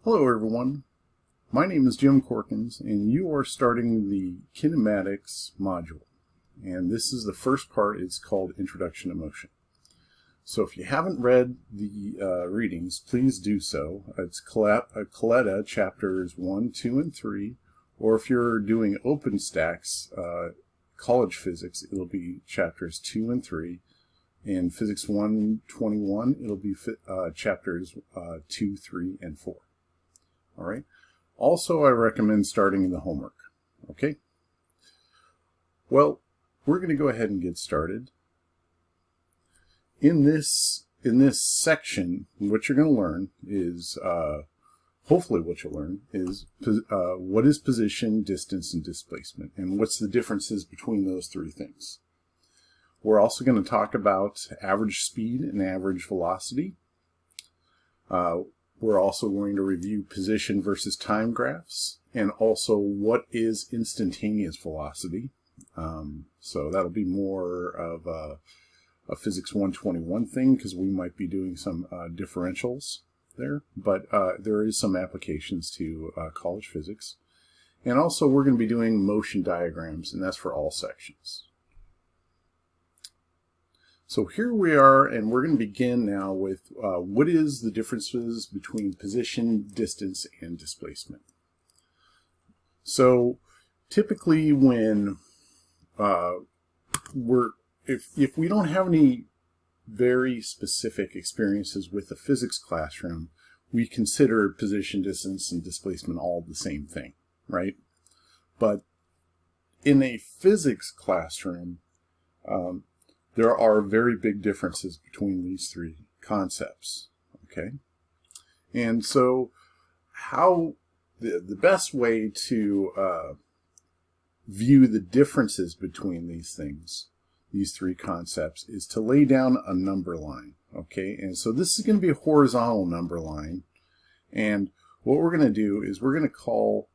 Hello everyone, my name is Jim Corkins and you are starting the Kinematics module, and this is the first part. It's called Introduction to Motion. So if you haven't read the readings, please do so. It's Coletta chapters 1, 2, and 3, or if you're doing OpenStax college physics, it'll be chapters 2 and 3. In Physics 121, it'll be chapters 2, 3, and 4. All right. Also, I recommend starting the homework. Okay. Well, we're going to go ahead and get started. In this section, what you're going to learn is, hopefully what you'll learn is what is position, distance, and displacement, and what's the differences between those three things. We're also going to talk about average speed and average velocity. We're also going to review position versus time graphs, and also what is instantaneous velocity. So that'll be more of a Physics 121 thing, because we might be doing some differentials there, but there is some applications to college physics. And also we're going to be doing motion diagrams, and that's for all sections. So here we are, and we're going to begin now with what is the differences between position, distance, and displacement. So typically when if we don't have any very specific experiences with the physics classroom, we consider position, distance, and displacement all the same thing, right? But in a physics classroom, there are very big differences between these three concepts, okay? And so how the best way to view the differences between these things, these three concepts, is to lay down a number line, okay? And so this is going to be a horizontal number line, and what we're going to do is we're going to call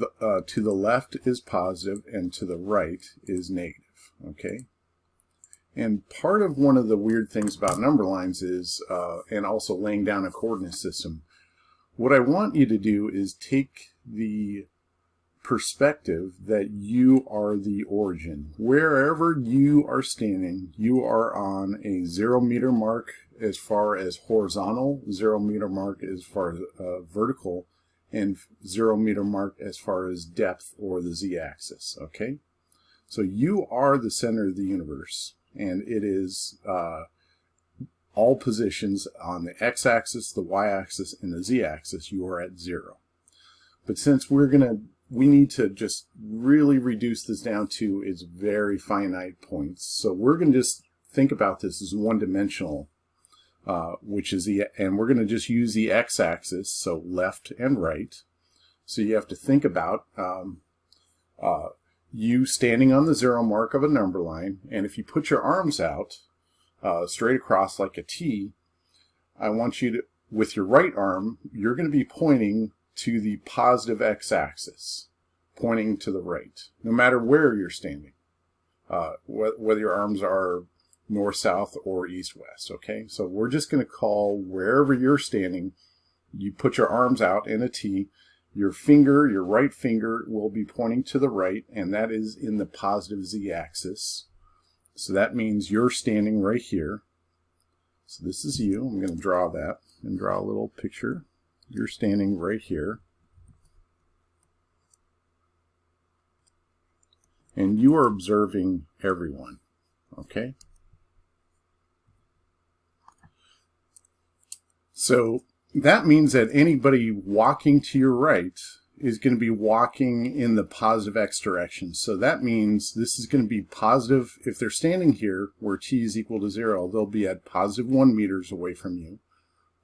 to the left is positive and to the right is negative, okay? And part of one of the weird things about number lines is, and also laying down a coordinate system, what I want you to do is take the perspective that you are the origin. Wherever you are standing, you are on a 0 meter mark as far as horizontal, 0 meter mark as far as vertical, and 0 meter mark as far as depth or the z-axis, okay? So you are the center of the universe. And it is all positions on the x-axis, the y-axis, and the z-axis, you are at 0. But since we need to just really reduce this down to its very finite points, so we're going to just think about this as one-dimensional, and we're going to just use the x-axis, so left and right. So you have to think about you standing on the 0 mark of a number line, and if you put your arms out straight across like a T, I want you to, with your right arm, you're going to be pointing to the positive x-axis, pointing to the right, no matter where you're standing, whether your arms are north, south, or east, west, okay? So we're just going to call wherever you're standing, you put your arms out in a T. Your finger, your right finger, will be pointing to the right, and that is in the positive z-axis. So that means you're standing right here. So this is you. I'm going to draw that and draw a little picture. You're standing right here. And you are observing everyone, okay? So that means that anybody walking to your right is going to be walking in the positive x direction. So that means this is going to be positive. If they're standing here where t is equal to 0, they'll be at positive 1 meters away from you,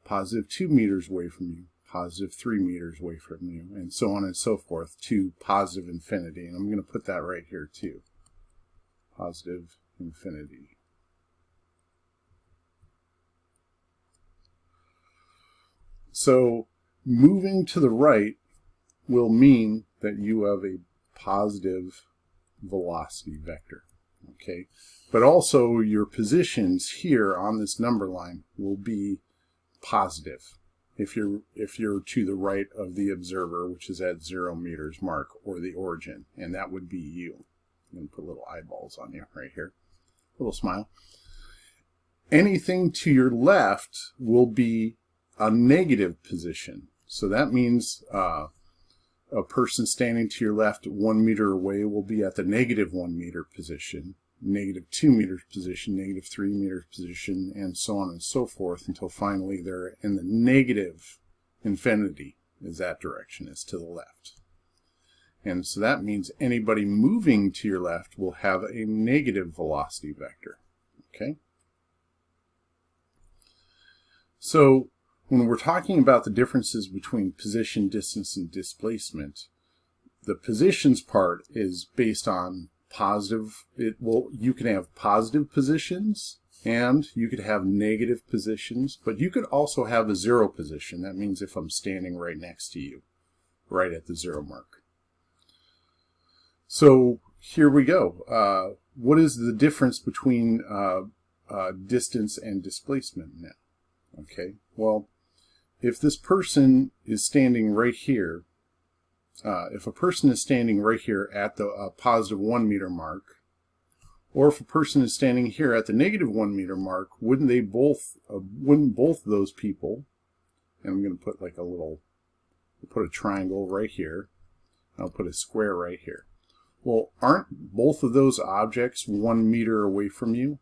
positive 2 meters away from you, positive 3 meters away from you, and so on and so forth to positive infinity. And I'm going to put that right here too. Positive infinity. So moving to the right will mean that you have a positive velocity vector, okay? But also your positions here on this number line will be positive. if you're to the right of the observer, which is at 0 meters mark, or the origin, and that would be you. I'm going to put little eyeballs on you right here, a little smile. Anything to your left will be a negative position. So that means a person standing to your left 1 meter away will be at the -1 meter position, -2 meter position, -3 meter position, and so on and so forth until finally they're in the negative infinity, is that direction, is to the left. And so that means anybody moving to your left will have a negative velocity vector. Okay? So when we're talking about the differences between position, distance, and displacement, the positions part is based on positive. You can have positive positions and you could have negative positions, but you could also have a 0 position. That means if I'm standing right next to you, right at the 0 mark. So here we go. What is the difference between distance and displacement now? Okay, well, if this person is standing right here, if a person is standing right here at the +1 meter mark, or if a person is standing here at the -1 meter mark, wouldn't both of those people, and I'm going to put like I'll put a triangle right here, I'll put a square right here. Well, aren't both of those objects 1 meter away from you?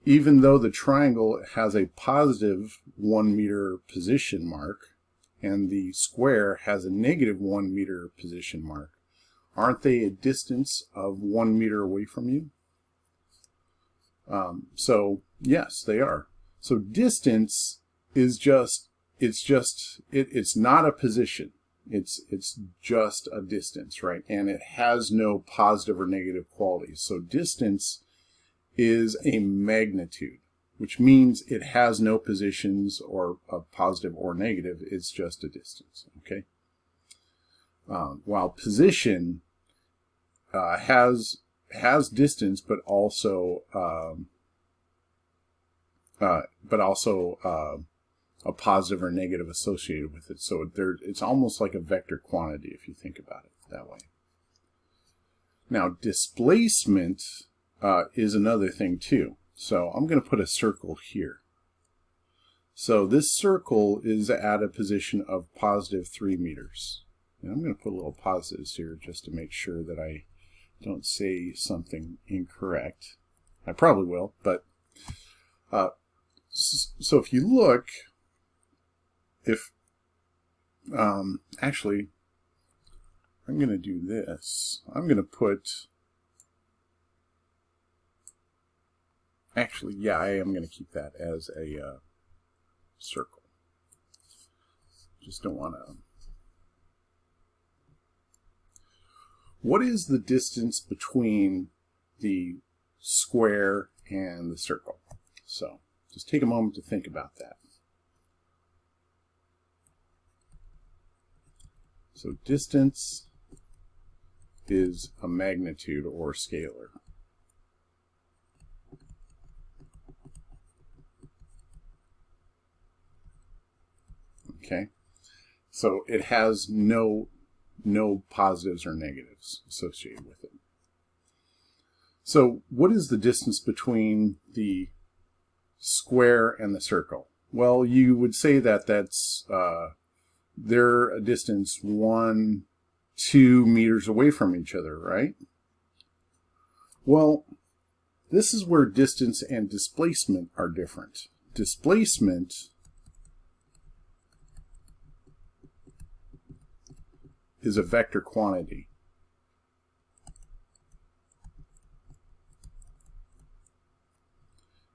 Even though the triangle has a +1 meter position mark and the square has a -1 meter position mark, aren't they a distance of 1 meter away from you? So yes, they are. So distance is it's not a position. It's just a distance, right? And it has no positive or negative qualities. So distance is a magnitude, which means it has no positions or positive or negative. It's just a distance, okay? While position has distance, but also a positive or negative associated with it. So it's almost like a vector quantity if you think about it that way. Now displacement is another thing too. So I'm going to put a circle here. So this circle is at a position of +3 meters. And I'm going to put little positives here just to make sure that I don't say something incorrect. I probably will, but so if you look, actually, I'm going to do this. I'm going to put, actually, yeah, I am going to keep that as a circle. Just don't want to. What is the distance between the square and the circle? So just take a moment to think about that. So distance is a magnitude or scalar. Okay, so it has no positives or negatives associated with it. So what is the distance between the square and the circle? Well, you would say that they're a distance 1, 2 meters away from each other, right? Well, this is where distance and displacement are different. Displacement is a vector quantity.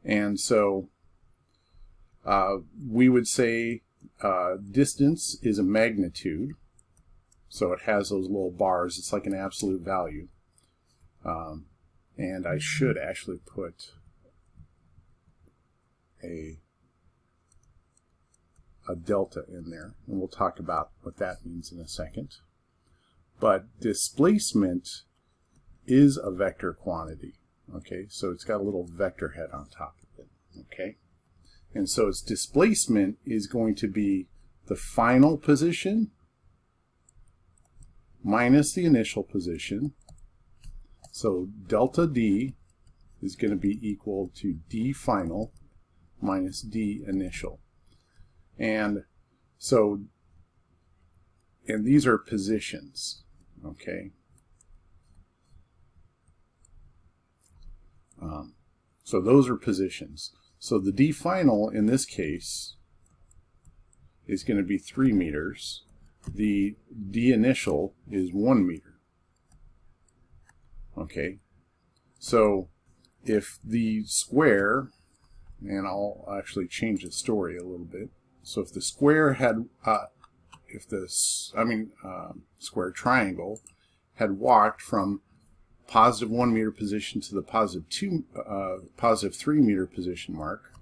And so we would say distance is a magnitude. So it has those little bars. It's like an absolute value. And I should actually put a delta in there. And we'll talk about what that means in a second. But displacement is a vector quantity. Okay, so it's got a little vector head on top of it. Okay, and so its displacement is going to be the final position minus the initial position. So delta D is going to be equal to D final minus D initial. And so, and these are positions, okay? So those are positions. So the D final in this case is going to be 3 meters. The D initial is 1 meter. Okay, so if the square, and I'll actually change the story a little bit. So if the square had, square triangle had walked from positive 1 meter position to the positive 3 meter position mark,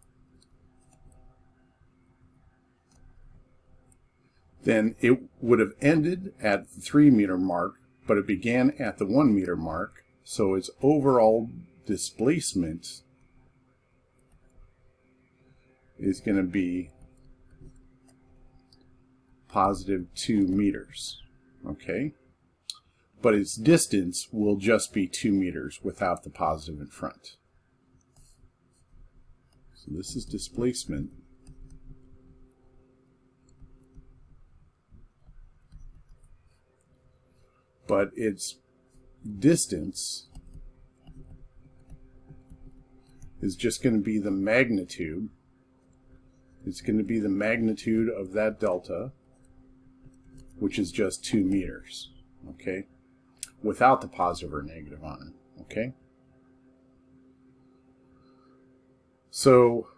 then it would have ended at the 3 meter mark, but it began at the 1 meter mark. So its overall displacement is going to be positive 2 meters. Okay? But its distance will just be 2 meters without the positive in front. So this is displacement. But its distance is just going to be the magnitude. It's going to be the magnitude of that delta, which is just 2 meters. Okay? Without the positive or negative on it. Okay? So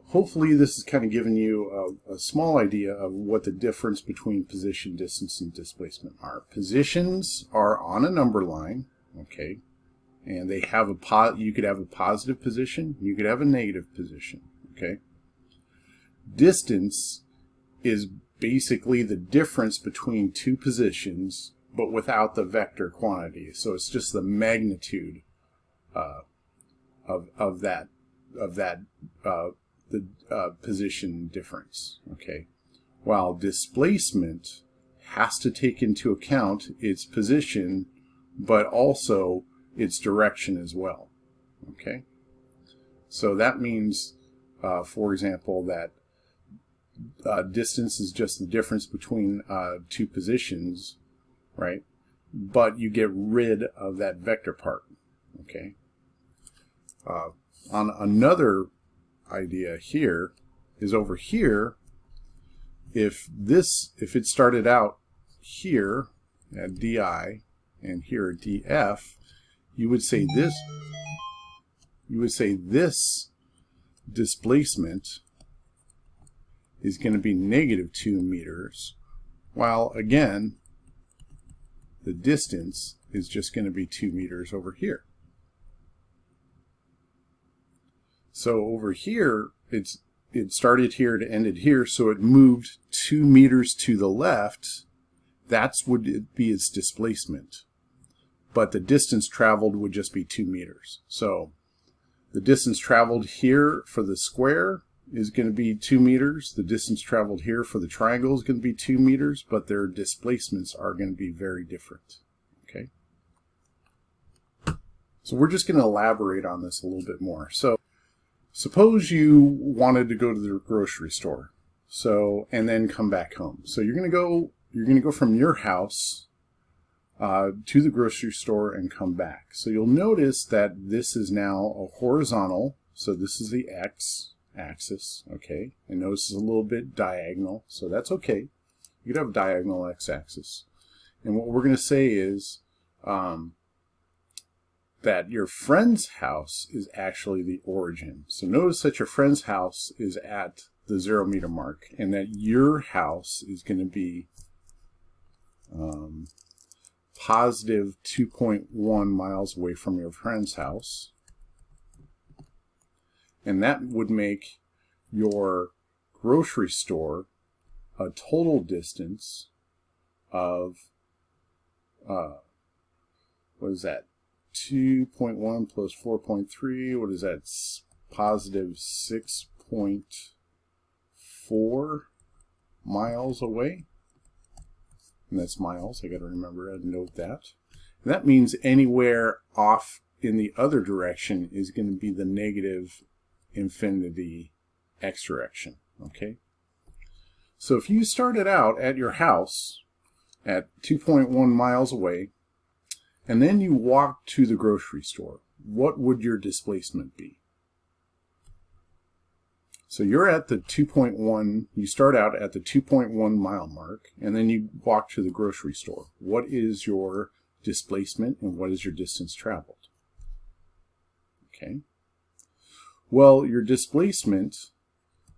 hopefully this has kind of given you a small idea of what the difference between position, distance, and displacement are. Positions are on a number line, okay, and they have you could have a positive position, you could have a negative position, okay. Distance is basically the difference between two positions, but without the vector quantity. So it's just the magnitude of that position difference. Okay, while displacement has to take into account its position, but also its direction as well. Okay, so that means, for example, that distance is just the difference between two positions, right? But you get rid of that vector part. Okay. On another idea here is over here, if it started out here at DI and here at DF, you would say this displacement is going to be negative 2 meters, while again the distance is just going to be 2 meters over here. So over here, it started here and ended here, so it moved 2 meters to the left. That's would be its displacement. But the distance traveled would just be 2 meters. So the distance traveled here for the square is going to be 2 meters. The distance traveled here for the triangle is going to be 2 meters, but their displacements are going to be very different. Okay? So we're just going to elaborate on this a little bit more. So suppose you wanted to go to the grocery store, and then come back home. So you're going to go from your house to the grocery store and come back. So you'll notice that this is now a horizontal. So this is the x-axis, okay? And notice it's a little bit diagonal, so that's okay. You could have a diagonal x-axis. And what we're going to say is that your friend's house is actually the origin. So notice that your friend's house is at the 0 meter mark, and that your house is going to be positive 2.1 miles away from your friend's house. And that would make your grocery store a total distance of, what is that? 2.1 plus 4.3, what is that? Positive 6.4 miles away. And that's miles. I got to remember to note that. And that means anywhere off in the other direction is going to be the negative infinity x direction. Okay? So if you started out at your house at 2.1 miles away, and then you walked to the grocery store, what would your displacement be? So you're at the 2.1, you start out at the 2.1 mile mark, and then you walk to the grocery store. What is your displacement and what is your distance traveled? Okay. Well, your displacement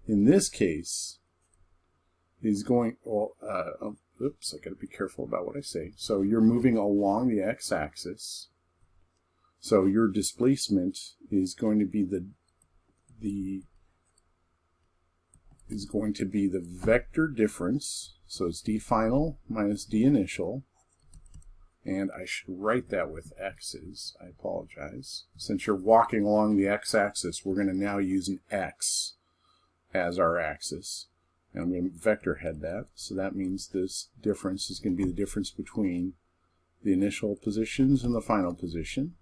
in this case is going, oops, I got to be careful about what I say. So you're moving along the x-axis. So your displacement is going to be the vector difference. So it's d final minus d initial. And I should write that with x's. I apologize. Since you're walking along the x-axis, we're going to now use an x as our axis. And I'm going to vector head that. So that means this difference is going to be the difference between the initial positions and the final position.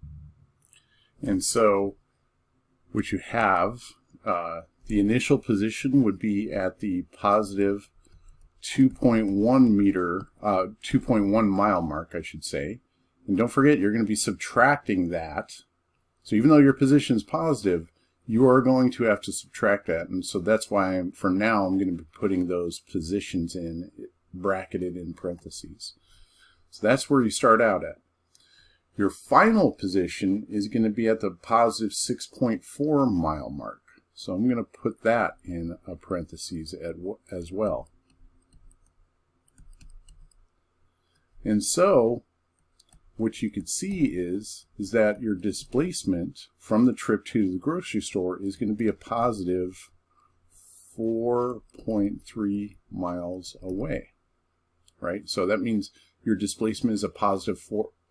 And so what you have, the initial position would be at the positive 2.1 mile mark, I should say. And don't forget, you're going to be subtracting that. So even though your position is positive, you are going to have to subtract that. And so that's why for now I'm going to be putting those positions in, bracketed in parentheses. So that's where you start out at. Your final position is going to be at the positive 6.4 mile mark. So I'm going to put that in a parentheses as well. And so what you could see is that your displacement from the trip to the grocery store is going to be a positive 4.3 miles away, right? So that means your displacement is a positive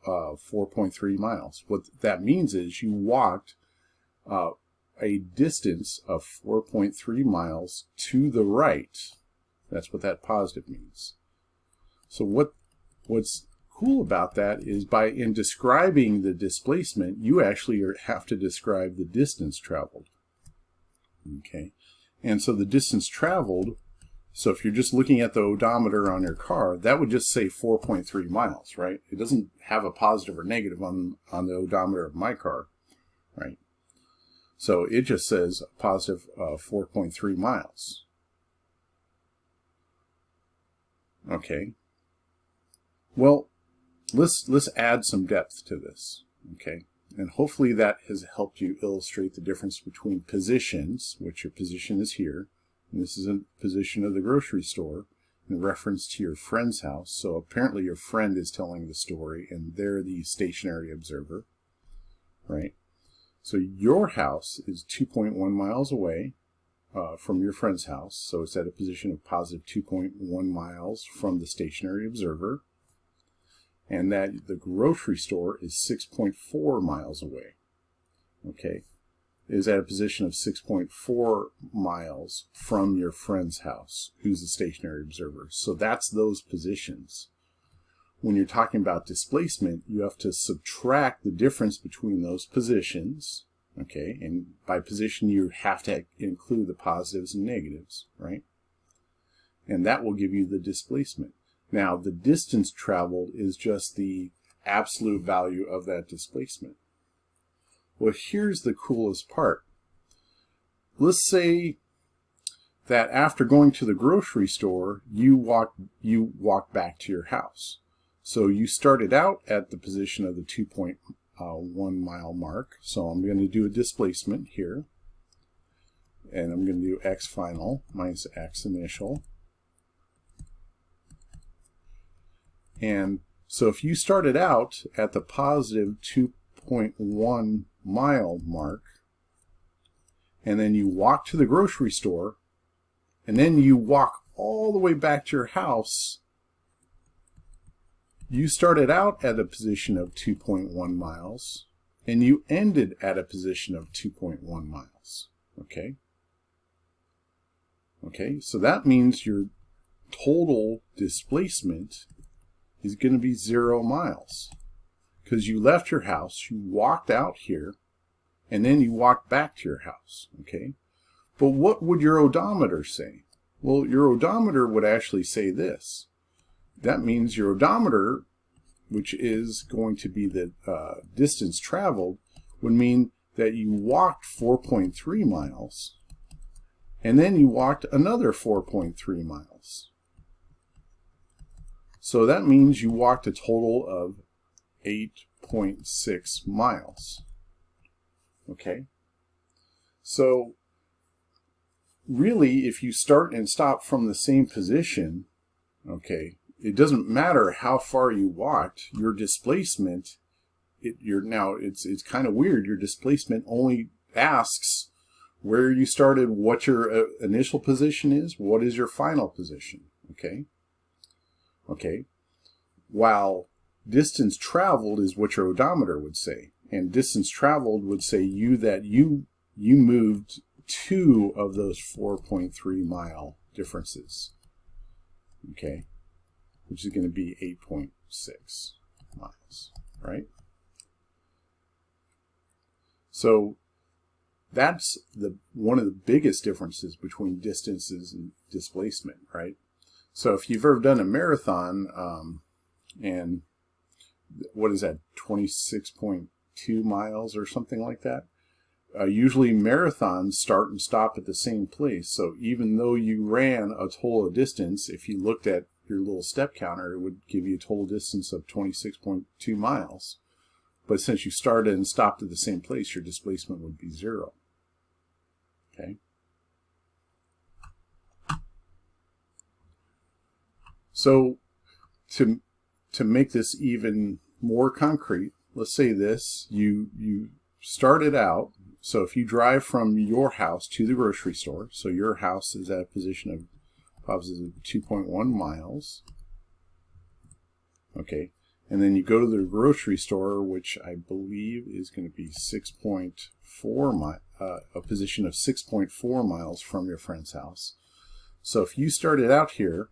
4.3 miles. What that means is you walked a distance of 4.3 miles to the right. That's what that positive means. So what's cool about that is in describing the displacement, you actually have to describe the distance traveled. Okay, and so the distance traveled, so if you're just looking at the odometer on your car, that would just say 4.3 miles, right? It doesn't have a positive or negative on the odometer of my car, right? So it just says a positive 4.3 miles. Okay. Well, let's add some depth to this, okay? And hopefully that has helped you illustrate the difference between positions, which your position is here, and this is a position of the grocery store in reference to your friend's house. So apparently your friend is telling the story, and they're the stationary observer, right? So your house is 2.1 miles away from your friend's house, so it's at a position of positive 2.1 miles from the stationary observer. And that the grocery store is 6.4 miles away, okay, is at a position of 6.4 miles from your friend's house, who's the stationary observer. So that's those positions. When you're talking about displacement, you have to subtract the difference between those positions, okay, and by position you have to include the positives and negatives, right? And that will give you the displacement. Now, the distance traveled is just the absolute value of that displacement. Well, here's the coolest part. Let's say that after going to the grocery store, you walk back to your house. So you started out at the position of the 2.1 mile mark. So I'm going to do a displacement here. And I'm going to do x final minus x initial. And so if you started out at the positive 2.1 mile mark, and then you walk to the grocery store, and then you walk all the way back to your house, you started out at a position of 2.1 miles, and you ended at a position of 2.1 miles, okay? Okay, so that means your total displacement is going to be 0 miles. Because you left your house, you walked out here, and then you walked back to your house, okay? But what would your odometer say? Well, your odometer would actually say this. That means your odometer, which is going to be the distance traveled, would mean that you walked 4.3 miles, and then you walked another 4.3 miles. So that means you walked a total of 8.6 miles. Okay? So really, if you start and stop from the same position, okay, it doesn't matter how far you walked, your displacement, it's kind of weird. Your displacement only asks where you started, what your initial position is, what is your final position, okay? Okay. While distance traveled is what your odometer would say, and distance traveled would say that you moved 2 of those 4.3 mile differences, okay, which is going to be 8.6 miles, right? So that's one of the biggest differences between distances and displacement, right? So if you've ever done a marathon, and what is that, 26.2 miles or something like that? Usually marathons start and stop at the same place. So even though you ran a total distance, if you looked at your little step counter, it would give you a total distance of 26.2 miles. But since you started and stopped at the same place, your displacement would be 0. Okay? So to make this even more concrete, let's say this, you started out, so if you drive from your house to the grocery store, so your house is at a position of positive 2.1 miles, okay, and then you go to the grocery store, which I believe is going to be 6.4 miles, a position of 6.4 miles from your friend's house. So if you started out here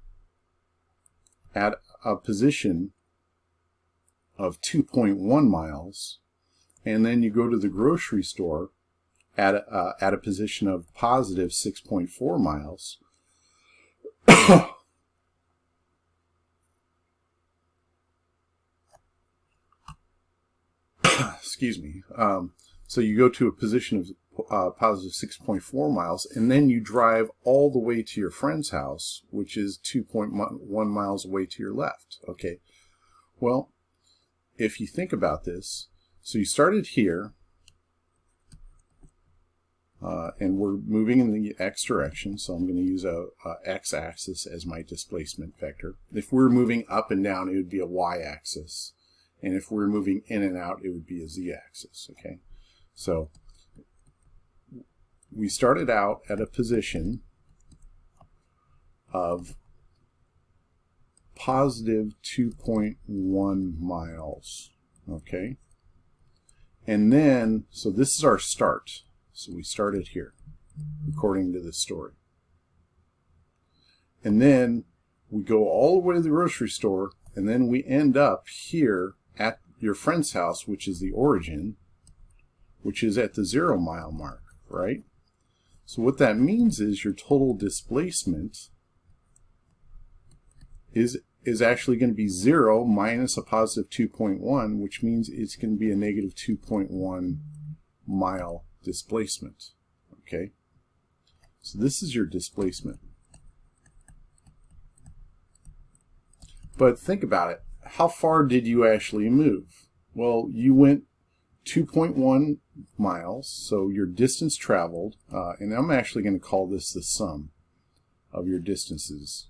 at a position of 2.1 miles, and then you go to the grocery store at a position of positive 6.4 miles, excuse me, so you go to a position of positive 6.4 miles, and then you drive all the way to your friend's house, which is 2.1 miles away to your left. Okay, well, if you think about this, so you started here, and we're moving in the x direction, so I'm going to use a x-axis as my displacement vector. If we're moving up and down, it would be a y-axis, and if we're moving in and out, it would be a z-axis. Okay, so we started out at a position of positive 2.1 miles, okay? And then, so this is our start. So we started here, according to the story. And then we go all the way to the grocery store, and then we end up here at your friend's house, which is the origin, which is at the 0 mile mark, right? So what that means is your total displacement is actually going to be 0 minus a positive 2.1, which means it's going to be a negative 2.1 mile displacement. Okay? So this is your displacement. But think about it. How far did you actually move? Well, you went 2.1 miles, so your distance traveled, and I'm actually going to call this the sum of your distances.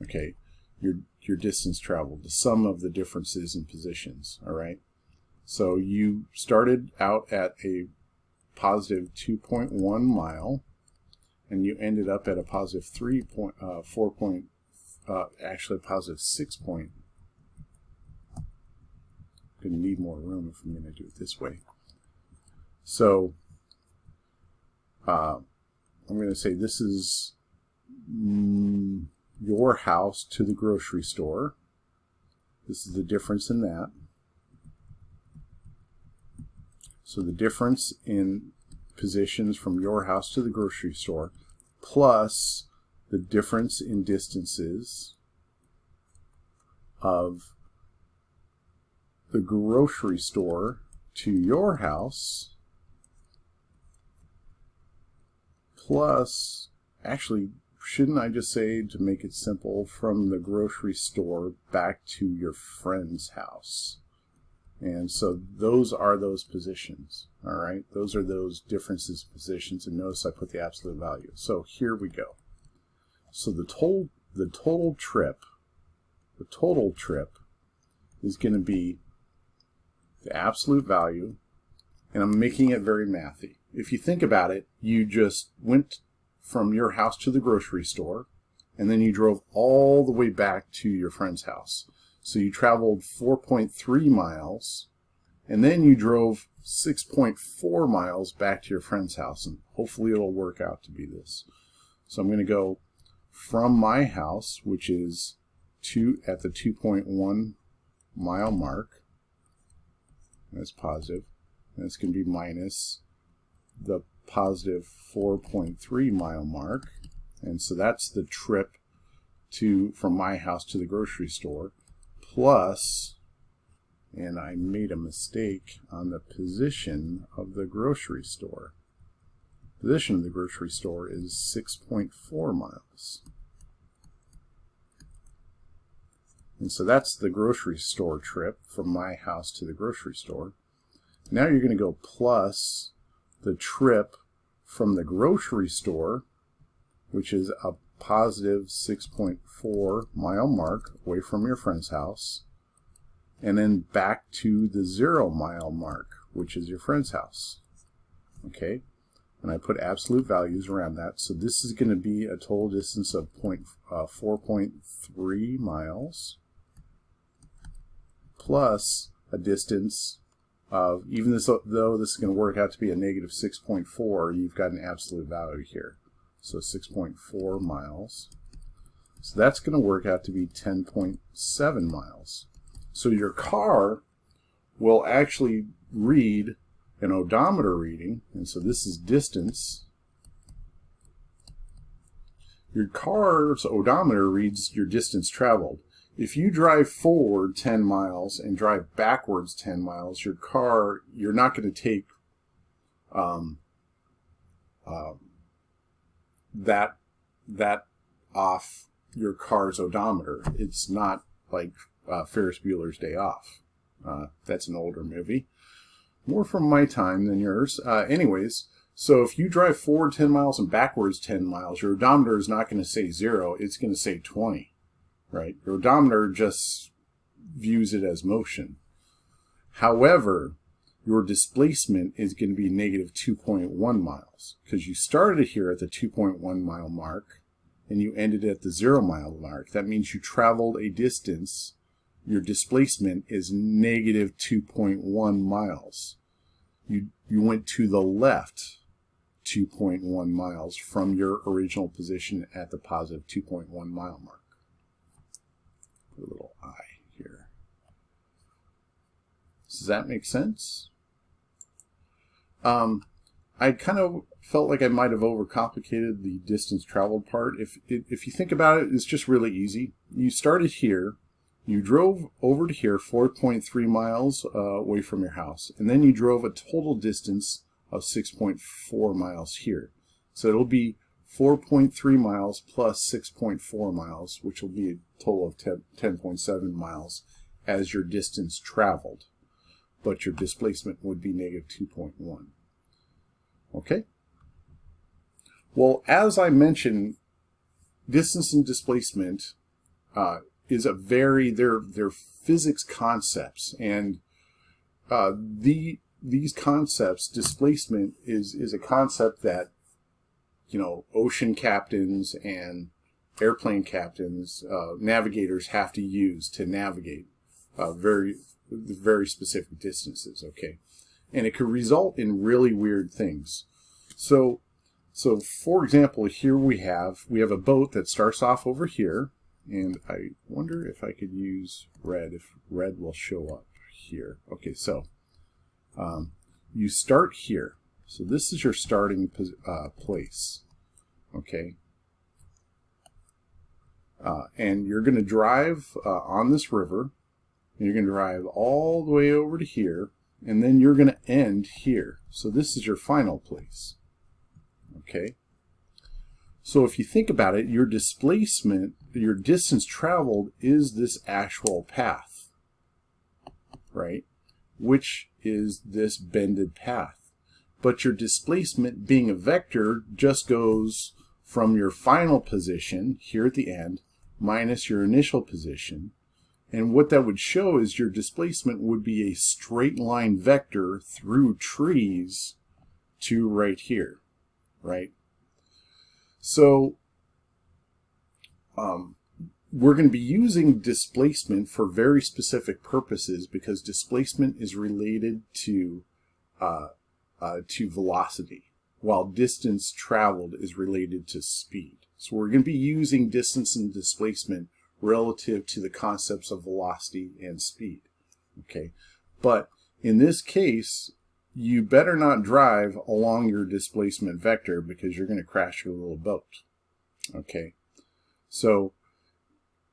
Okay? Your distance traveled, the sum of the differences in positions, all right? So you started out at a positive 2.1 mile, and you ended up at a positive 3.4 actually positive 6 point. I'm going to need more room if I'm going to do it this way. So I'm going to say this is your house to the grocery store. This is the difference in that. So the difference in positions from your house to the grocery store plus the difference in distances of the grocery store to your house plus, actually, shouldn't I just say, to make it simple, from the grocery store back to your friend's house? And so those are those positions, all right? Those are those differences in positions, and notice I put the absolute value. So here we go. So the total trip is going to be the absolute value, and I'm making it very mathy. If you think about it, you just went from your house to the grocery store, and then you drove all the way back to your friend's house. So you traveled 4.3 miles, and then you drove 6.4 miles back to your friend's house, and hopefully it'll work out to be this. So I'm going to go from my house, which is at the 2.1 mile mark. That's positive. And it's going to be minus the positive 4.3 mile mark. And so that's the trip from my house to the grocery store. Plus, and I made a mistake on the position of the grocery store. Position of the grocery store is 6.4 miles. And so that's the grocery store trip from my house to the grocery store. Now you're going to go plus the trip from the grocery store, which is a positive 6.4 mile mark away from your friend's house, and then back to the 0 mile mark, which is your friend's house. Okay, and I put absolute values around that. So this is going to be a total distance of 4.3 miles plus a distance of, even though this is going to work out to be a negative 6.4, you've got an absolute value here. So 6.4 miles. So that's going to work out to be 10.7 miles. So your car will actually read an odometer reading, and so this is distance. Your car's odometer reads your distance traveled. If you drive forward 10 miles and drive backwards 10 miles, your car, you're not going to take that off your car's odometer. It's not like Ferris Bueller's Day Off. That's an older movie. More from my time than yours. Anyways, so if you drive forward 10 miles and backwards 10 miles, your odometer is not going to say 0, it's going to say 20. Right? Your odometer just views it as motion. However, your displacement is going to be negative 2.1 miles because you started here at the 2.1 mile mark and you ended at the 0 mile mark. That means you traveled a distance. Your displacement is negative 2.1 miles. You went to the left 2.1 miles from your original position at the positive 2.1 mile mark. Put a little I here. Does that make sense? I kind of felt like I might have overcomplicated the distance traveled part. If you think about it, it's just really easy. You started here, you drove over to here 4.3 miles away from your house, and then you drove a total distance of 6.4 miles here. So it'll be 4.3 miles plus 6.4 miles, which will be a total of 10.7 miles as your distance traveled. But your displacement would be negative 2.1. Okay? Well, as I mentioned, distance and displacement is they're physics concepts, and these concepts, displacement is a concept that, you know, ocean captains and airplane captains, navigators have to use to navigate very specific distances, okay? And it could result in really weird things. So So for example, here we have a boat that starts off over here, and I wonder if I could use red, if red will show up here. Okay, so you start here. So this is your starting place. Okay. And you're going to drive on this river, and you're going to drive all the way over to here, and then you're going to end here. So this is your final place. Okay. So if you think about it, your displacement, your distance traveled is this actual path, right? Which is this bended path. But your displacement, being a vector, just goes from your final position here at the end minus your initial position. And what that would show is your displacement would be a straight line vector through trees to right here, right? So we're going to be using displacement for very specific purposes, because displacement is related to velocity, while distance traveled is related to speed. So we're going to be using distance and displacement relative to the concepts of velocity and speed. Okay, but in this case, you better not drive along your displacement vector, because you're going to crash your little boat. Okay, so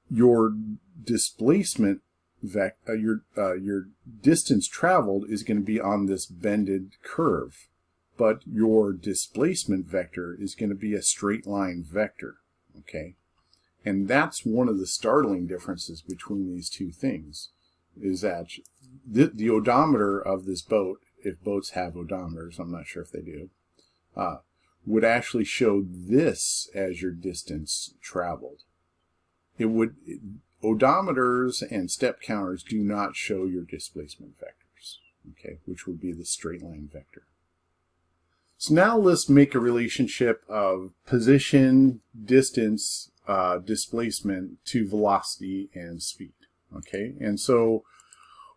your displacement vector, your distance traveled is going to be on this bended curve, but your displacement vector is going to be a straight line vector. Okay, and that's one of the startling differences between these two things, is that the odometer of this boat, if boats have odometers, I'm not sure if they do, would actually show this as your distance traveled. Odometers and step counters do not show your displacement vectors, okay, which would be the straight line vector. So now let's make a relationship of position, distance, displacement to velocity and speed, okay? And so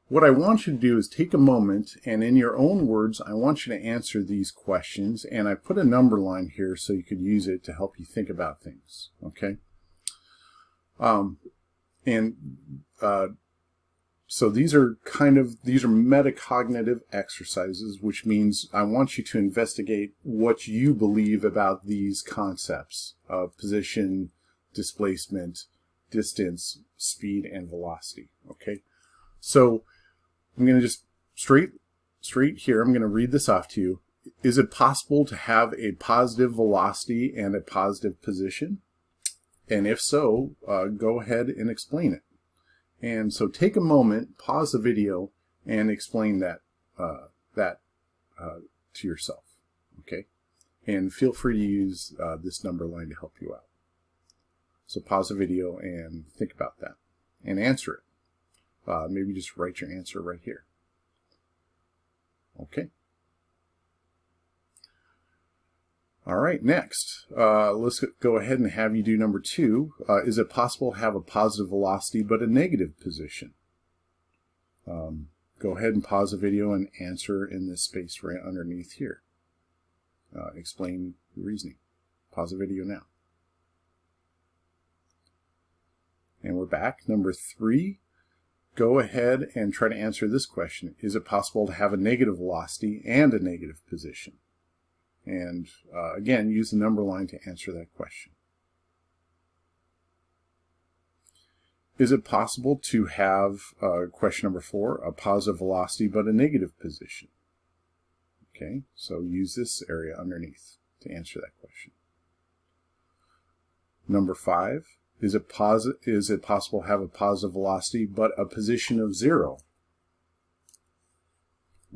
what I want you to do is take a moment, and in your own words, I want you to answer these questions. And I put a number line here so you could use it to help you think about things, okay? So these are metacognitive exercises, which means I want you to investigate what you believe about these concepts of position, displacement, distance, speed, and velocity, okay? So I'm going to just straight here, I'm going to read this off to you. Is it possible to have a positive velocity and a positive position? And if so, go ahead and explain it. And so take a moment, pause the video, and explain that to yourself, okay? And feel free to use this number line to help you out. So pause the video and think about that and answer it. Maybe just write your answer right here. Okay. All right, next, let's go ahead and have you do number 2. Is it possible to have a positive velocity but a negative position? Go ahead and pause the video and answer in this space right underneath here. Explain the reasoning. Pause the video now. And we're back. Number 3. Go ahead and try to answer this question. Is it possible to have a negative velocity and a negative position? And again, use the number line to answer that question. Is it possible to have, question number 4, a positive velocity but a negative position? Okay, so use this area underneath to answer that question. Number 5. Is it possible to have a positive velocity but a position of 0?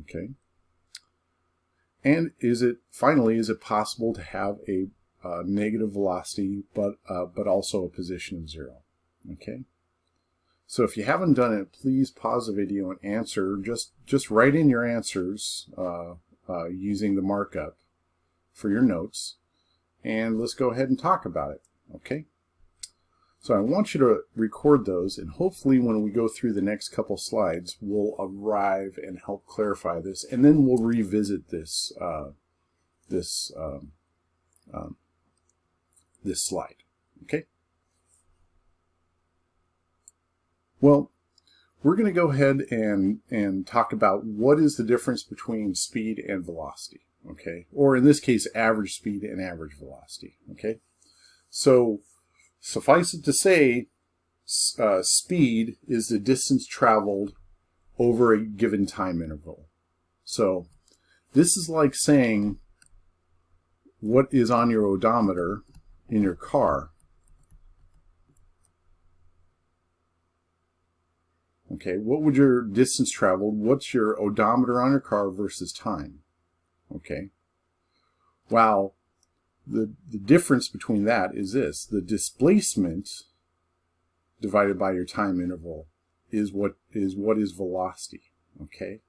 Okay. And finally, is it possible to have a negative velocity but also a position of 0? Okay. So if you haven't done it, please pause the video and answer. Just write in your answers using the markup for your notes, and let's go ahead and talk about it. Okay. So I want you to record those, and hopefully when we go through the next couple slides, we'll arrive and help clarify this, and then we'll revisit this this slide. Okay. Well, we're going to go ahead and talk about what is the difference between speed and velocity. Okay, or in this case, average speed and average velocity. Okay, so suffice it to say, speed is the distance traveled over a given time interval. So this is like saying what is on your odometer in your car. Okay, what would your distance traveled? What's your odometer on your car versus time? Okay. Well, the difference between that is this. The displacement divided by your time interval is what is velocity. Okay.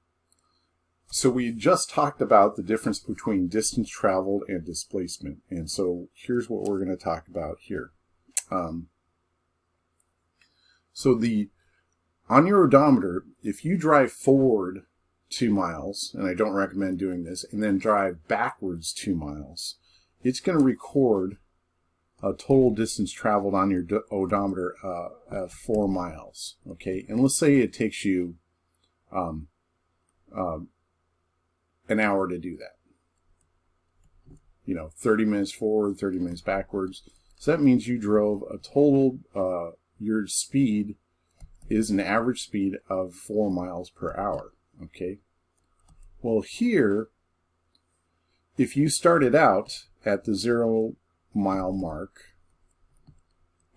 So we just talked about the difference between distance traveled and displacement. And so here's what we're going to talk about here. On your odometer, if you drive forward 2 miles, and I don't recommend doing this, and then drive backwards 2 miles, it's going to record a total distance traveled on your odometer of 4 miles. Okay, and let's say it takes you an hour to do that. 30 minutes forward, 30 minutes backwards. So that means you drove a total, your speed is an average speed of 4 miles per hour. Okay. Well, here, if you started out at the 0 mile mark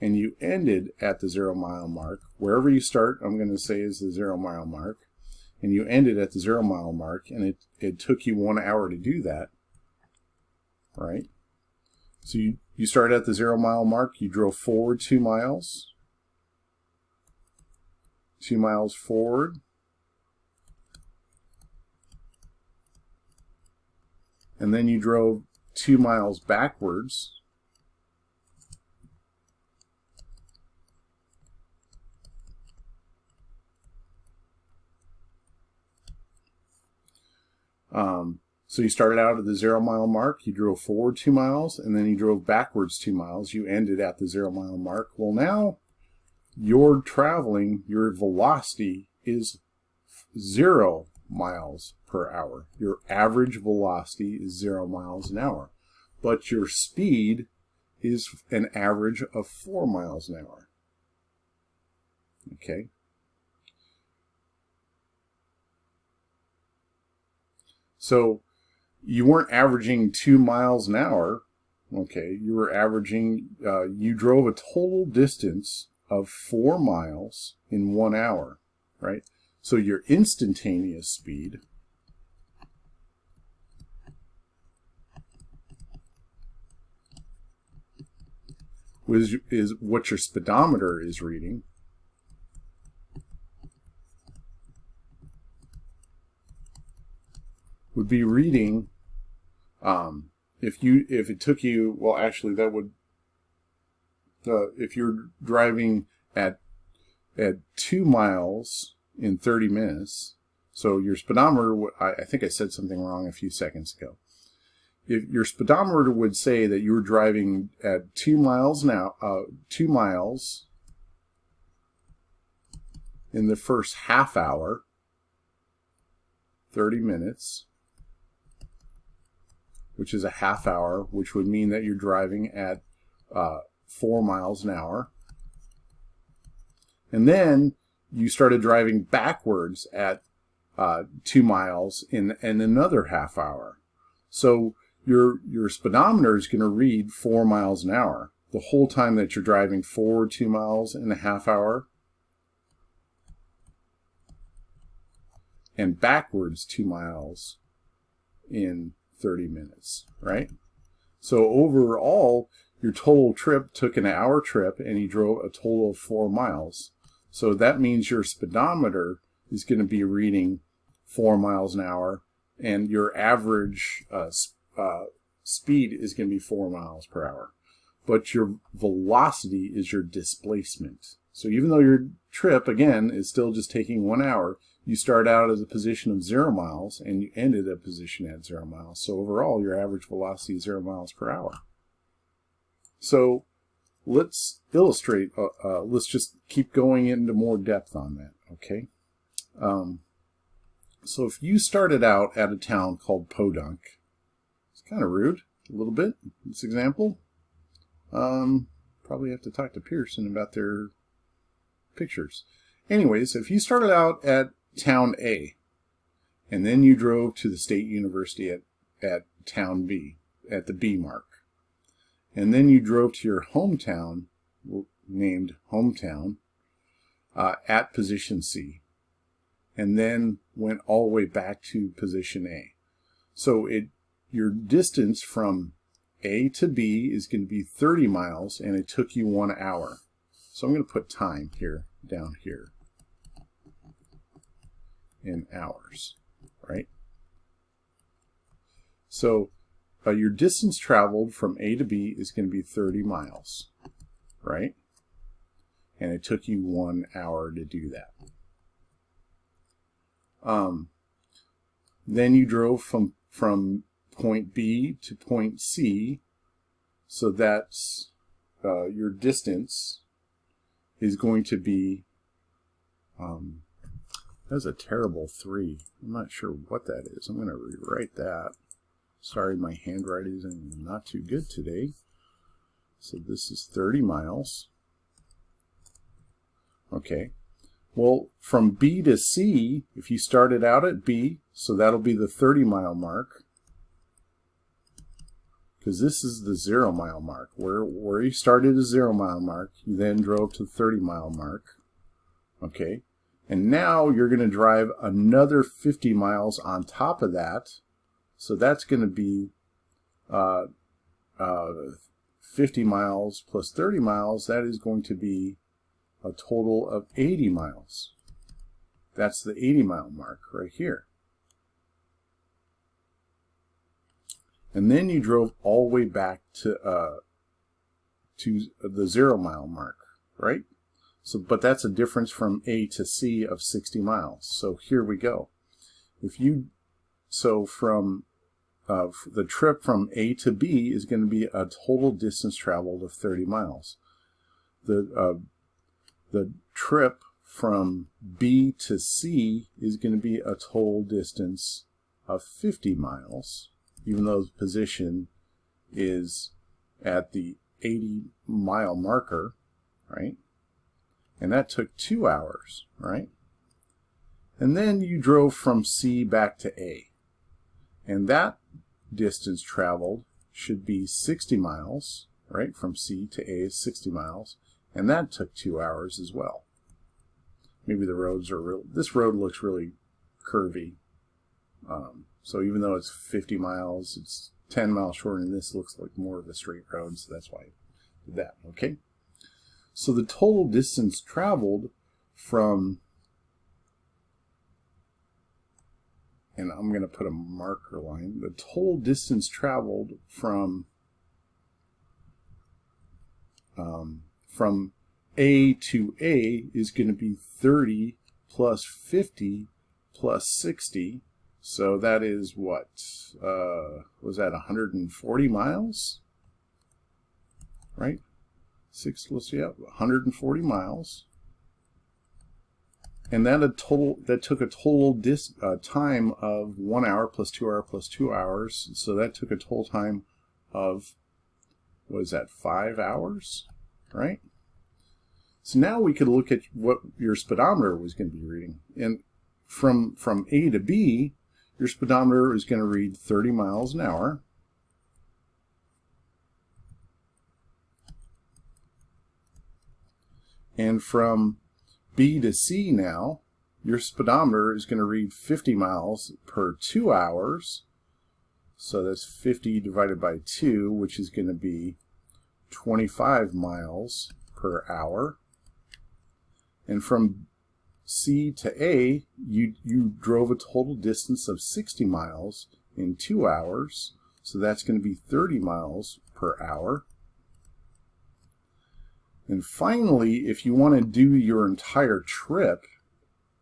and you ended at the 0 mile mark, wherever you start, I'm going to say is the 0 mile mark, and you ended at the 0 mile mark, and it took you 1 hour to do that, right? So you started at the 0 mile mark, you drove forward 2 miles, 2 miles forward, and then you drove 2 miles backwards, so you started out at the 0 mile mark, you drove forward 2 miles, and then you drove backwards 2 miles, you ended at the 0 mile mark. Well, now you're traveling, your velocity is 0 miles per hour. Your average velocity is 0 miles an hour. But your speed is an average of 4 miles an hour. Okay. So you weren't averaging 2 miles an hour. Okay. You were averaging, you drove a total distance of 4 miles in 1 hour, right? So your instantaneous speed is what your speedometer is reading. Would be reading, if it took you, well, actually that would, if you're driving at 2 miles in 30 minutes, so your speedometer, I think I said something wrong a few seconds ago. If your speedometer would say that you were driving at 2 miles now, 2 miles in the first half hour, 30 minutes, which is a half hour, which would mean that you're driving at 4 miles an hour. And then you started driving backwards at 2 miles in another half hour. So your speedometer is going to read 4 miles an hour the whole time that you're driving forward 2 miles in a half hour and backwards 2 miles in 30 minutes, right? So overall, your total trip took an hour trip and you drove a total of 4 miles. So that means your speedometer is going to be reading 4 miles an hour and your average speed is going to be 4 miles per hour. But your velocity is your displacement. So even though your trip, again, is still just taking 1 hour, you start out at a position of 0 miles and you ended at a position at 0 miles. So overall, your average velocity is 0 miles per hour. So let's illustrate, let's just keep going into more depth on that, okay? So if you started out at a town called Podunk, it's kind of rude, a little bit, this example. Probably have to talk to Pearson about their pictures. Anyways, if you started out at town A, and then you drove to the State University at town B, at the B mark, and then you drove to your hometown, named hometown, at position C, and then went all the way back to position A. So your distance from A to B is going to be 30 miles, and it took you 1 hour. So I'm going to put time here, down here, in hours, right? So your distance traveled from A to B is going to be 30 miles, right? And it took you 1 hour to do that. Then you drove from point B to point C, so that's your distance is going to be, that's a terrible 3. I'm not sure what that is. I'm going to rewrite that. Sorry, my handwriting is not too good today. So this is 30 miles. Okay. Well, from B to C, if you started out at B, so that'll be the 30-mile mark, because this is the 0-mile mark. Where you started a 0-mile mark, you then drove to the 30-mile mark. Okay. And now you're going to drive another 50 miles on top of that. So that's going to be 50 miles plus 30 miles. That is going to be a total of 80 miles. That's the 80-mile mark right here. And then you drove all the way back to the 0-mile mark, right? So, but that's a difference from A to C of 60 miles. So here we go. So from the trip from A to B is going to be a total distance traveled of 30 miles. The trip from B to C is going to be a total distance of 50 miles, even though the position is at the 80-mile marker, right? And that took 2 hours, right? And then you drove from C back to A. And that distance traveled should be 60 miles, right? From C to A is 60 miles. And that took 2 hours as well. Maybe the roads are real. This road looks really curvy. So even though it's 50 miles, it's 10 miles shorter, and this looks like more of a straight road. So that's why I did that, okay? So the total distance traveled from, and I'm going to put a marker line, the total distance traveled from A to A is going to be 30 plus 50 plus 60. So that is what? Was that 140 miles? Right? Let's see, 140 miles. And that took a total time of 1 hour plus 2 hours plus 2 hours. So that took a total time of, what is that, 5 hours? Right? So now we could look at what your speedometer was going to be reading. And from A to B, your speedometer is going to read 30 miles an hour. And from B to C now, your speedometer is going to read 50 miles per 2 hours. So that's 50 divided by 2, which is going to be 25 miles per hour. And from C to A, you drove a total distance of 60 miles in 2 hours. So that's going to be 30 miles per hour. And finally, if you want to do your entire trip,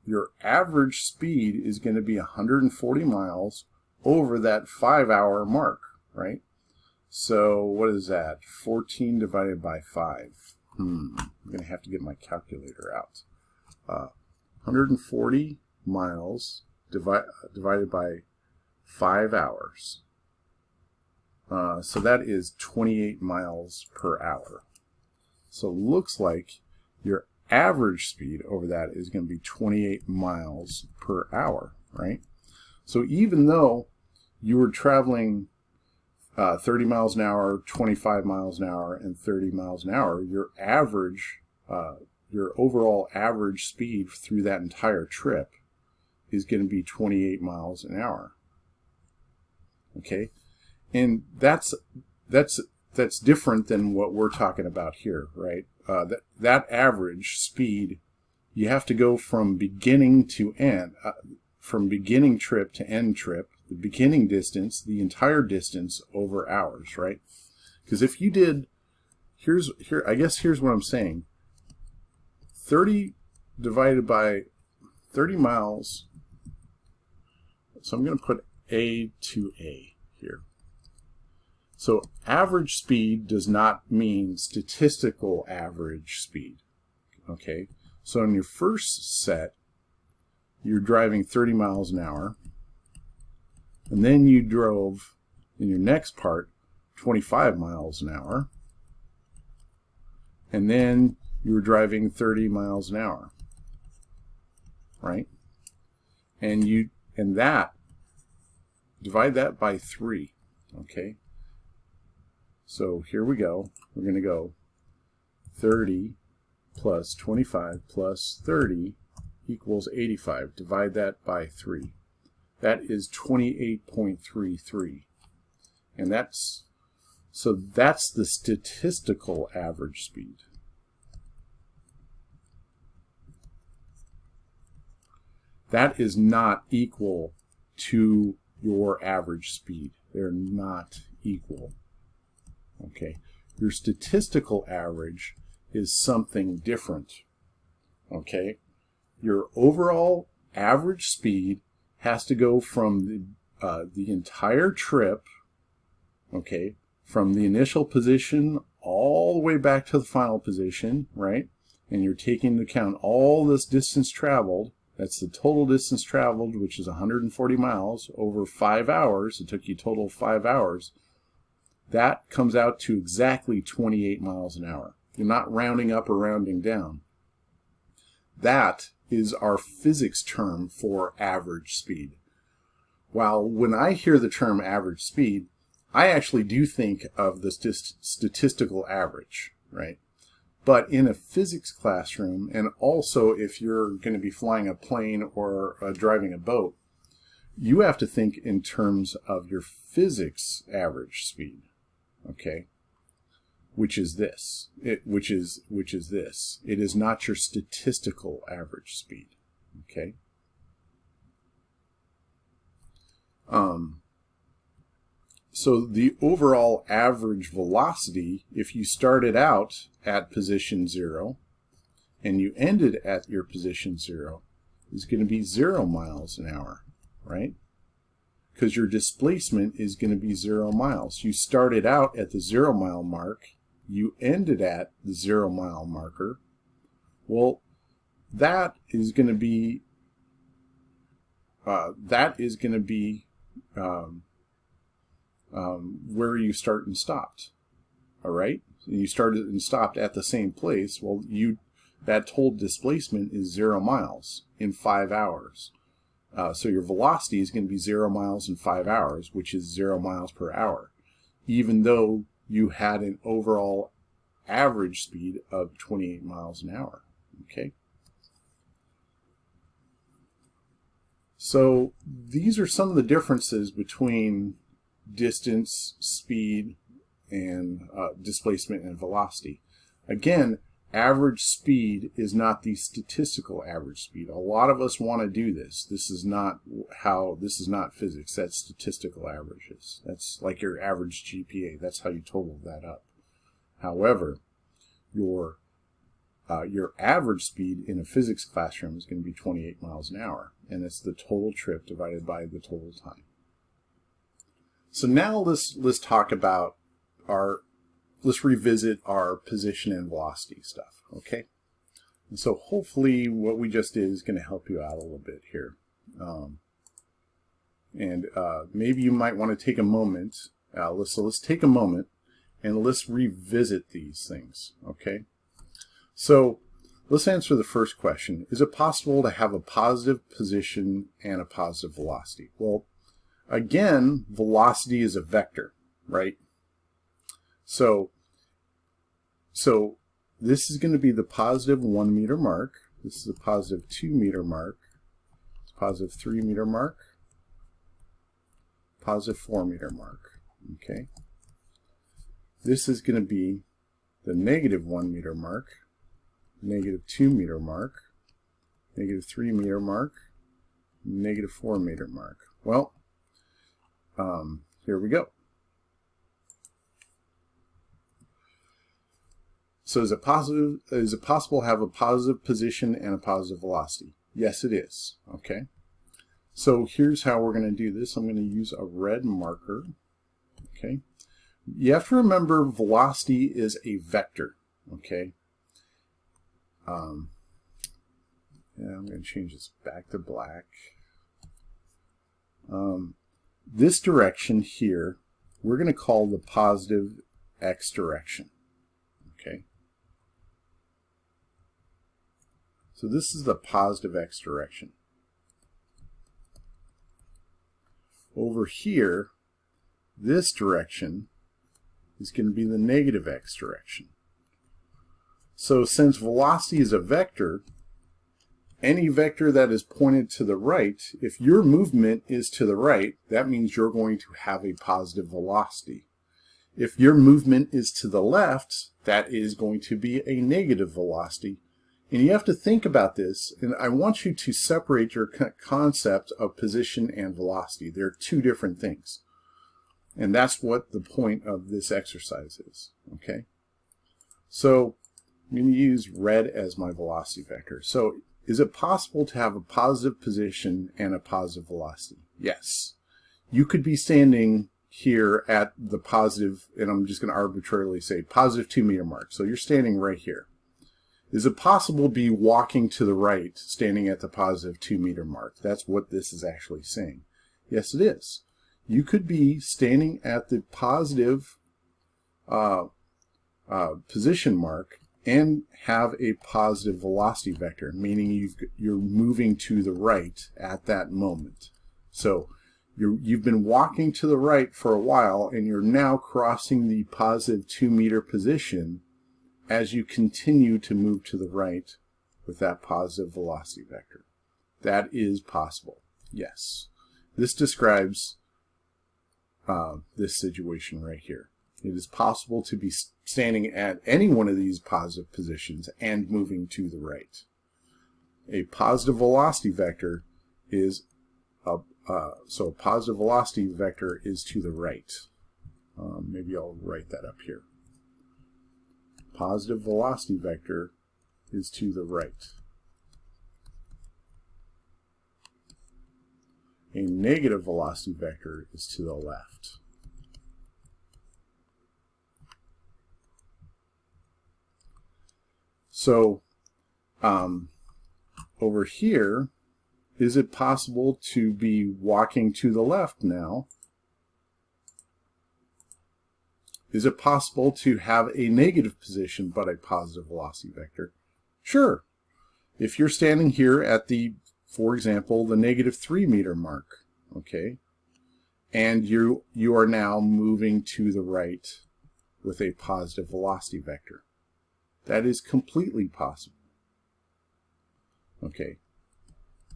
your average speed is going to be 140 miles over that 5 hour mark, right? So what is that? 14 divided by 5. I'm going to have to get my calculator out. 140 miles divided by 5 hours. So that is 28 miles per hour. So it looks like your average speed over that is going to be 28 miles per hour, right? So even though you were traveling 30 miles an hour, 25 miles an hour, and 30 miles an hour, your overall average speed through that entire trip is going to be 28 miles an hour. Okay, and that's different than what we're talking about here, right? That average speed, you have to go from beginning to end, from beginning trip to end trip, the beginning distance, the entire distance over hours, right? Because if you did, I guess here's what I'm saying. 30 divided by 30 miles, so I'm going to put A to A here. So average speed does not mean statistical average speed. Okay, so in your first set, you're driving 30 miles an hour, and then you drove, in your next part, 25 miles an hour, and then you were driving 30 miles an hour, right? And that, divide that by 3, okay? So here we go. We're going to go 30 plus 25 plus 30 equals 85. Divide that by 3. That is 28.33. And that's the statistical average speed. That is not equal to your average speed. They're not equal. Okay, your statistical average is something different. Okay, your overall average speed has to go from the entire trip, okay, from the initial position all the way back to the final position, right? And you're taking into account all this distance traveled. That's the total distance traveled, which is 140 miles over 5 hours. It took you total 5 hours. That comes out to exactly 28 miles an hour. You're not rounding up or rounding down. That is our physics term for average speed. While when I hear the term average speed, I actually do think of the statistical average, right? But in a physics classroom, and also if you're going to be flying a plane or driving a boat, you have to think in terms of your physics average speed. Okay, which is this. Which is this. It is not your statistical average speed. Okay. So the overall average velocity, if you started out at position 0 and you ended at your position 0, is going to be 0 miles an hour, right? Because your displacement is going to be 0 miles. You started out at the 0 mile mark, you ended at the 0 mile marker. Well, that is going to be where you start and stopped. All right, you started and stopped at the same place. Well, that total displacement is 0 miles in 5 hours. So your velocity is going to be 0 miles in 5 hours, which is 0 miles per hour, even though you had an overall average speed of 28 miles an hour. Okay. So these are some of the differences between distance, speed, and displacement and velocity. Again, average speed is not the statistical average speed. A lot of us want to do this. This is not physics. That's statistical averages. That's like your average GPA. That's how you total that up. However, your average speed in a physics classroom is going to be 28 miles an hour, and it's the total trip divided by the total time. So now let's talk about let's revisit our position and velocity stuff, okay? And so hopefully what we just did is going to help you out a little bit here. Maybe you might want to take a moment. Let's take a moment and let's revisit these things, okay? So let's answer the first question. Is it possible to have a positive position and a positive velocity? Well, again, velocity is a vector, right? So this is going to be the positive 1 meter mark. This is the positive 2 meter mark. It's positive 3 meter mark. Positive 4 meter mark. Okay. This is going to be the negative 1 meter mark, negative 2 meter mark, negative 3 meter mark, negative 4 meter mark. Well, here we go. So is it possible to have a positive position and a positive velocity? Yes, it is. Okay. So here's how we're going to do this. I'm going to use a red marker. Okay. You have to remember velocity is a vector. Okay. Yeah, I'm going to change this back to black. This direction here, we're going to call the positive x direction. Okay. So this is the positive x direction. Over here, this direction is going to be the negative x direction. So since velocity is a vector, any vector that is pointed to the right, if your movement is to the right, that means you're going to have a positive velocity. If your movement is to the left, that is going to be a negative velocity. And you have to think about this, and I want you to separate your concept of position and velocity. They're two different things. And that's what the point of this exercise is, okay? So I'm going to use red as my velocity vector. So is it possible to have a positive position and a positive velocity? Yes. You could be standing here at the positive, and I'm just going to arbitrarily say positive 2 meter mark. So you're standing right here. Is it possible to be walking to the right, standing at the positive 2 meter mark? That's what this is actually saying. Yes, it is. You could be standing at the positive position mark and have a positive velocity vector, meaning you're moving to the right at that moment. So you've been walking to the right for a while, and you're now crossing the positive 2 meter position as you continue to move to the right with that positive velocity vector. That is possible, yes. This describes this situation right here. It is possible to be standing at any one of these positive positions and moving to the right. A positive velocity vector is so a positive velocity vector is to the right. Maybe I'll write that up here. Positive velocity vector is to the right. A negative velocity vector is to the left. So over here, is it possible to be walking to the left now? Is it possible to have a negative position but a positive velocity vector? Sure. If you're standing here at the, for example, the negative 3 meter mark, okay, and you are now moving to the right with a positive velocity vector. That is completely possible. Okay,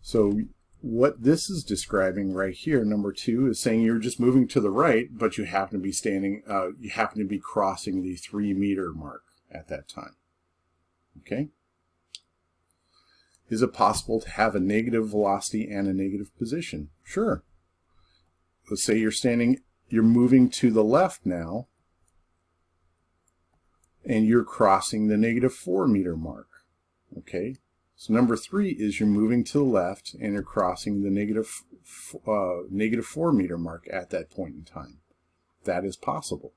so what this is describing right here, number 2, is saying you're just moving to the right, but you happen to be standing, you happen to be crossing the 3 meter mark at that time. Okay? Is it possible to have a negative velocity and a negative position? Sure. Let's say you're moving to the left now, and you're crossing the negative 4 meter mark. Okay? So number 3 is you're moving to the left and you're crossing the negative 4 meter mark at that point in time. That is possible.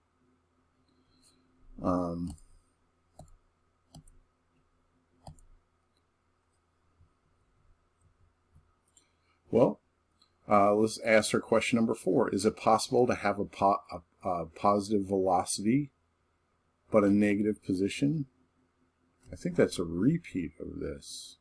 Well, let's answer question number 4. Is it possible to have a positive velocity but a negative position? I think that's a repeat of this.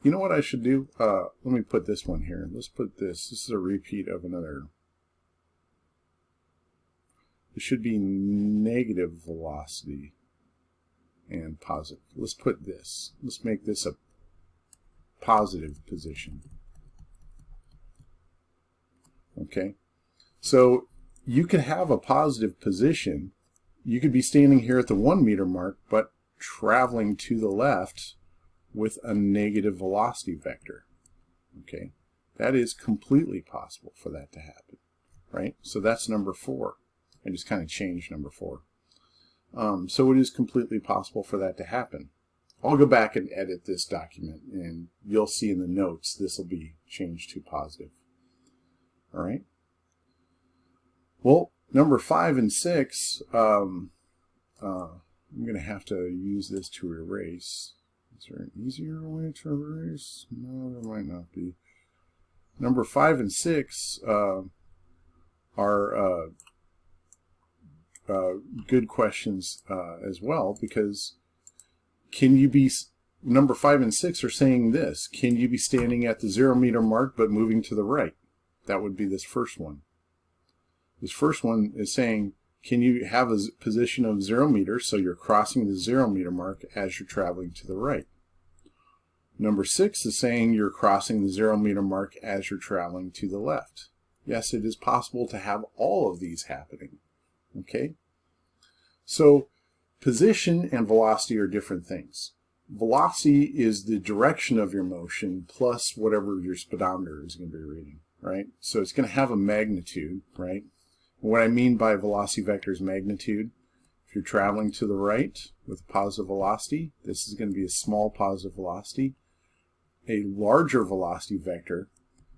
You know what I should do? Let me put this one here. Let's put this. This is a repeat of another. It should be negative velocity and positive. Let's put this. Let's make this a positive position. Okay. So you could have a positive position. You could be standing here at the 1 meter mark, but traveling to the left with a negative velocity vector. Okay. That is completely possible for that to happen, right? So that's number 4. I just kind of changed number 4. So it is completely possible for that to happen. I'll go back and edit this document, and you'll see in the notes this will be changed to positive. All right. Well, number 5 and 6, I'm going to have to use this to erase. Is there an easier way to erase? No, there might not be. Number 5 and 6 are good questions as well, because can you be, number 5 and 6 are saying this, can you be standing at the 0 meter mark but moving to the right? That would be this first one. This first one is saying, can you have a position of 0 meters, so you're crossing the 0 meter mark as you're traveling to the right? Number 6 is saying you're crossing the 0 meter mark as you're traveling to the left. Yes, it is possible to have all of these happening. Okay? So position and velocity are different things. Velocity is the direction of your motion plus whatever your speedometer is going to be reading, right? So it's going to have a magnitude, right? And what I mean by velocity vector is magnitude. If you're traveling to the right with a positive velocity, this is going to be a small positive velocity. A larger velocity vector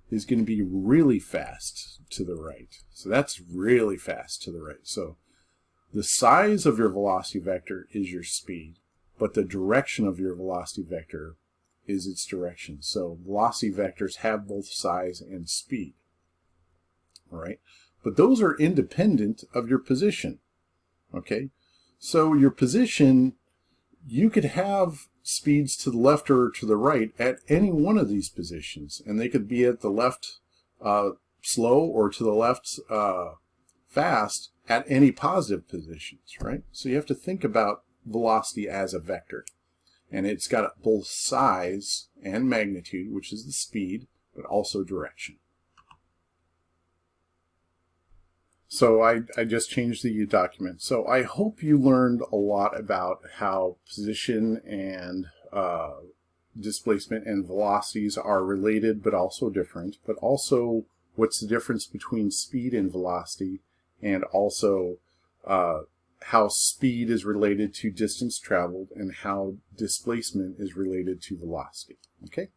is going to be really fast to the right. So that's really fast to the right. So the size of your velocity vector is your speed, but the direction of your velocity vector is its direction. So velocity vectors have both size and speed. All right? But those are independent of your position. Okay? So your position, you could have speeds to the left or to the right at any one of these positions, and they could be at the left slow or to the left fast at any positive positions, right? So you have to think about velocity as a vector, and it's got both size and magnitude, which is the speed, but also direction. So I just changed the document. So I hope you learned a lot about how position and displacement and velocities are related but also different, but also what's the difference between speed and velocity, and also how speed is related to distance traveled and how displacement is related to velocity. Okay?